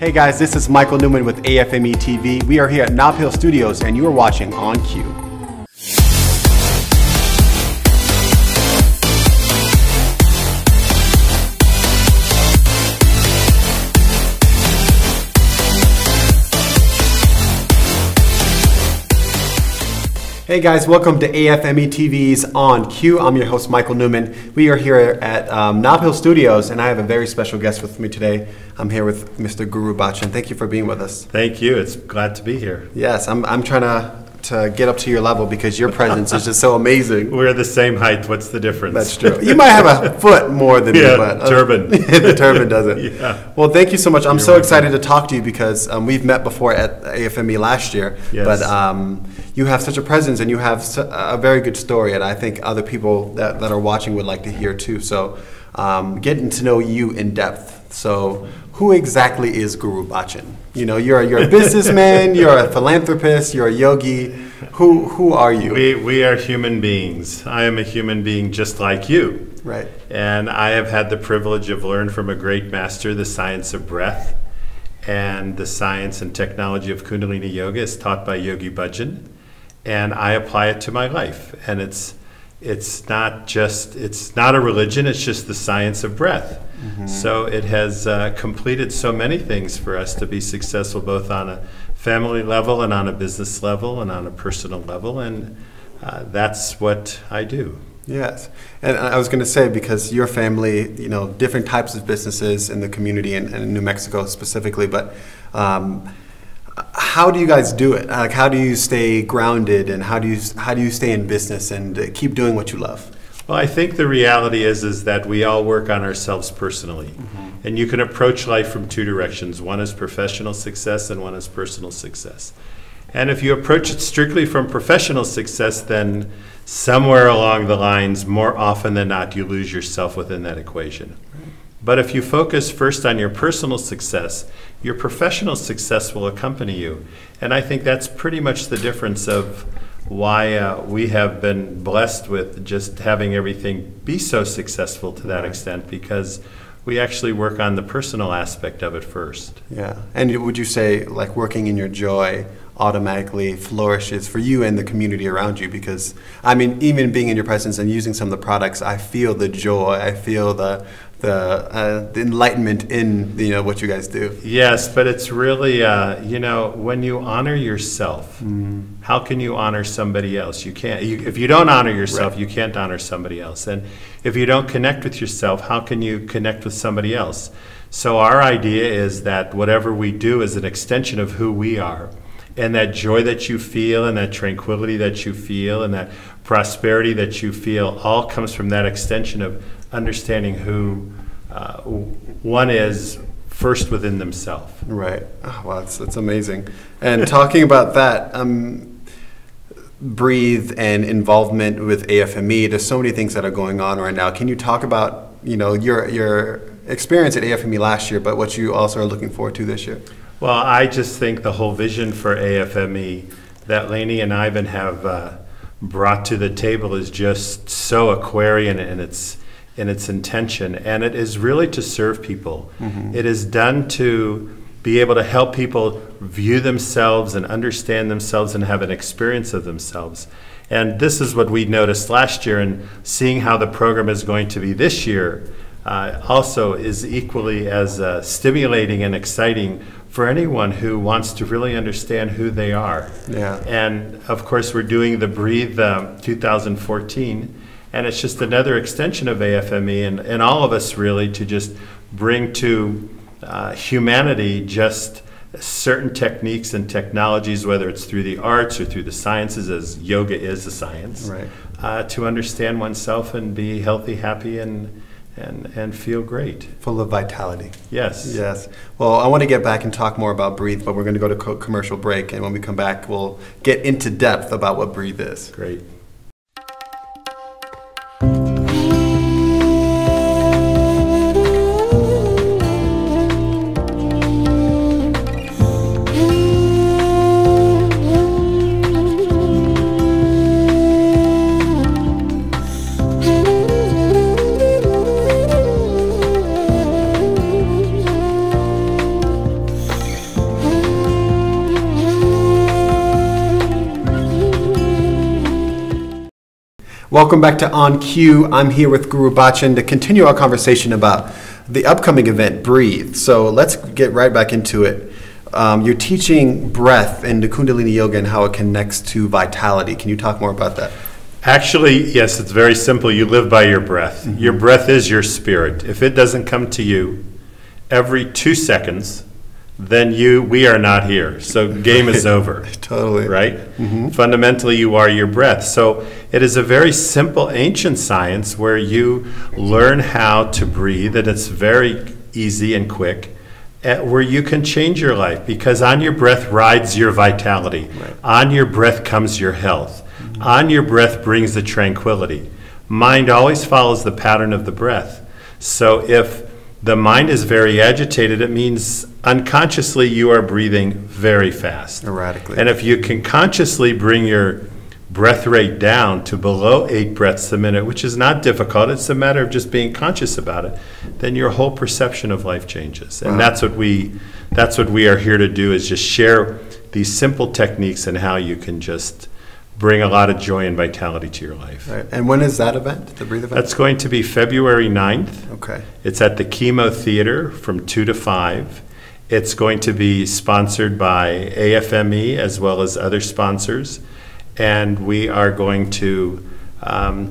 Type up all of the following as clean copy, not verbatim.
Hey guys, this is Michael Newman with AFME TV. We are here at Nob Hill Studios and you are watching On Cue. Hey guys, welcome to AFME TV's On Cue. I'm your host, Michael Newman. We are here at Nob Hill Studios, and I have a very special guest with me today. I'm here with Mr. Gurubachan. Thank you for being with us. Thank you. It's glad to be here. Yes, I'm trying to get up to your level because your presence is just so amazing. We're the same height. What's the difference? That's true. You might have a foot more than me, but turban. The turban does it. Yeah. Well, thank you so much. I'm You're so welcome. excited to talk to you because we've met before at AFME last year. Yes. But you have such a presence and you have a very good story, and I think other people that are watching would like to hear too. So getting to know you in depth. So who exactly is Gurubachan? You know, you're a businessman, you're a philanthropist, you're a yogi. Who are you? We are human beings. I am a human being just like you. Right. And I have had the privilege of learning from a great master the science of breath, and the science and technology of Kundalini Yoga is taught by Yogi Bhajan, and I apply it to my life. And it's not a religion, it's just the science of breath. Mm-hmm. So it has completed so many things for us to be successful, both on a family level and on a business level and on a personal level, and that's what I do. Yes, and I was going to say, because your family, you know, different types of businesses in the community and in New Mexico specifically, but how do you guys do it? Like, how do you stay grounded, and how do you stay in business and keep doing what you love? Well, I think the reality is that we all work on ourselves personally. Mm-hmm. And you can approach life from two directions. One is professional success and one is personal success. And if you approach it strictly from professional success, then somewhere along the lines, more often than not, you lose yourself within that equation. Right. But if you focus first on your personal success, your professional success will accompany you. And I think that's pretty much the difference of why we have been blessed with just having everything be so successful to that extent, because we actually work on the personal aspect of it first. Yeah. And would you say, like, working in your joy automatically flourishes for you and the community around you? Because, I mean, even being in your presence and using some of the products, I feel the joy, I feel the enlightenment in, you know, what you guys do. Yes, but it's really, you know, when you honor yourself, how can you honor somebody else? You can't. If you don't honor yourself, you can't honor somebody else. And if you don't connect with yourself, how can you connect with somebody else? So our idea is that whatever we do is an extension of who we are. And that joy that you feel, and that tranquility that you feel, and that prosperity that you feel all comes from that extension of understanding who one is first within themselves. Right. Oh, wow, that's amazing. And talking about that, breathe and involvement with AFME, there's so many things that are going on right now. Can you talk about, you know, your experience at AFME last year, but what you also are looking forward to this year? Well, I just think the whole vision for AFME that Lainie and Arvin have brought to the table is just so Aquarian in its intention, and it is really to serve people. Mm-hmm. It is done to be able to help people view themselves and understand themselves and have an experience of themselves. And this is what we noticed last year, and seeing how the program is going to be this year also is equally as stimulating and exciting for anyone who wants to really understand who they are. Yeah. And of course, we're doing the Breathe 2014, and it's just another extension of AFME and all of us, really, to just bring to humanity just certain techniques and technologies, whether it's through the arts or through the sciences, as yoga is a science, right, to understand oneself and be healthy, happy, and feel great. Full of vitality. Yes. Yes. Well, I want to get back and talk more about Breathe, but we're going to go to commercial break, and when we come back, we'll get into depth about what Breathe is. Great. Welcome back to On Cue. I'm here with Gurubachan to continue our conversation about the upcoming event, Breathe. So let's get right back into it. You're teaching breath in the Kundalini Yoga and how it connects to vitality. Can you talk more about that? Actually, yes, it's very simple. You live by your breath. Mm-hmm. Your breath is your spirit. If it doesn't come to you every 2 seconds, then we are not here. So game is over. Totally. Right? Mm-hmm. Fundamentally, you are your breath. So it is a very simple ancient science where you learn how to breathe, and it's very easy and quick, where you can change your life, because on your breath rides your vitality. Right. On your breath comes your health. Mm-hmm. On your breath brings the tranquility. Mind always follows the pattern of the breath. So if the mind is very agitated, it means unconsciously you are breathing very fast. Erratically. And if you can consciously bring your breath rate down to below 8 breaths a minute, which is not difficult, it's a matter of just being conscious about it, then your whole perception of life changes. And that's what we are here to do, is just share these simple techniques and how you can just bring a lot of joy and vitality to your life. Right. And when is that event, the Breathe event? That's going to be February 9th. Okay. It's at the Chemo Theater from 2 to 5. It's going to be sponsored by AFME as well as other sponsors. And we are going to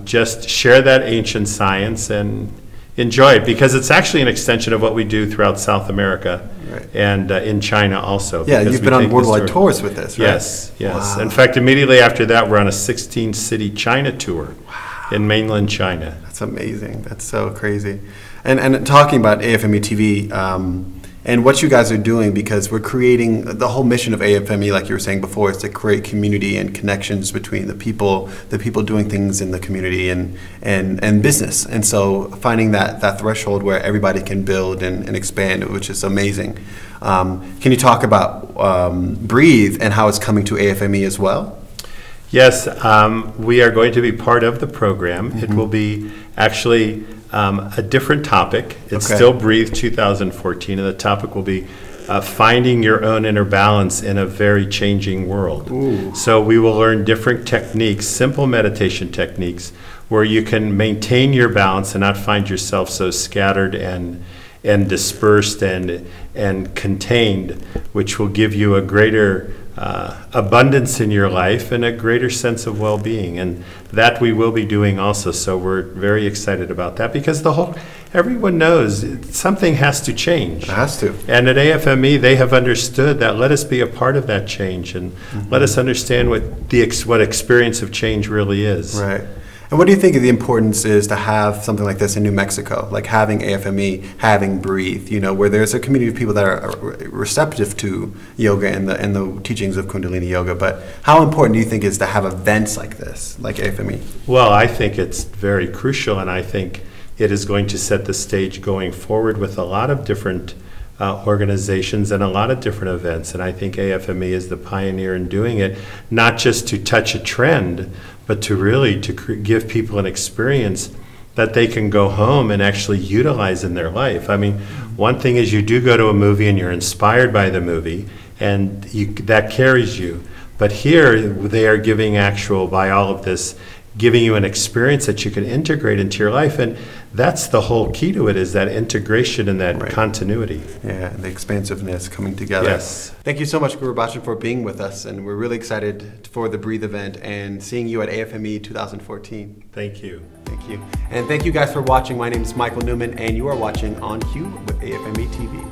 just share that ancient science and enjoy it, because it's actually an extension of what we do throughout South America. Right. And in China also. Yeah, you've been on worldwide tours with this, right? Yes, yes. Wow. In fact, immediately after that, we're on a 16-city China tour. Wow. In mainland China. That's amazing. That's so crazy. And talking about AFME TV and what you guys are doing, because we're creating the whole mission of AFME, like you were saying before, is to create community and connections between the people doing things in the community and business. And so finding that threshold where everybody can build and expand, which is amazing. Can you talk about Breathe and how it's coming to AFME as well? Yes, we are going to be part of the program. Mm-hmm. It will be actually a different topic. It's still Breathe 2014, and the topic will be finding your own inner balance in a very changing world. Ooh. So we will learn different techniques, simple meditation techniques, where you can maintain your balance and not find yourself so scattered and dispersed and contained, which will give you a greater abundance in your life and a greater sense of well-being. And that we will be doing also. So we're very excited about that, because everyone knows something has to change. It has to. And at AFME, they have understood that. Let us be a part of that change, and let us understand what experience of change really is. Right. And what do you think of the importance is to have something like this in New Mexico, like having AFME, having Breathe, where there's a community of people that are receptive to yoga and the teachings of Kundalini Yoga, but how important do you think is to have events like this, like AFME? Well, I think it's very crucial, and I think it is going to set the stage going forward with a lot of different organizations and a lot of different events. And I think AFME is the pioneer in doing it, not just to touch a trend, but to really give people an experience that they can go home and actually utilize in their life. I mean, one thing is you do go to a movie and you're inspired by the movie, and that carries you. But here they are giving by all of this, giving you an experience that you can integrate into your life. And that's the whole key to it, is that integration and that continuity. Yeah, the expansiveness coming together. Yes. Thank you so much, Gurubachan, for being with us. And we're really excited for the Breathe event and seeing you at AFME 2014. Thank you. Thank you. And thank you guys for watching. My name is Michael Newman, and you are watching On Cue with AFME TV.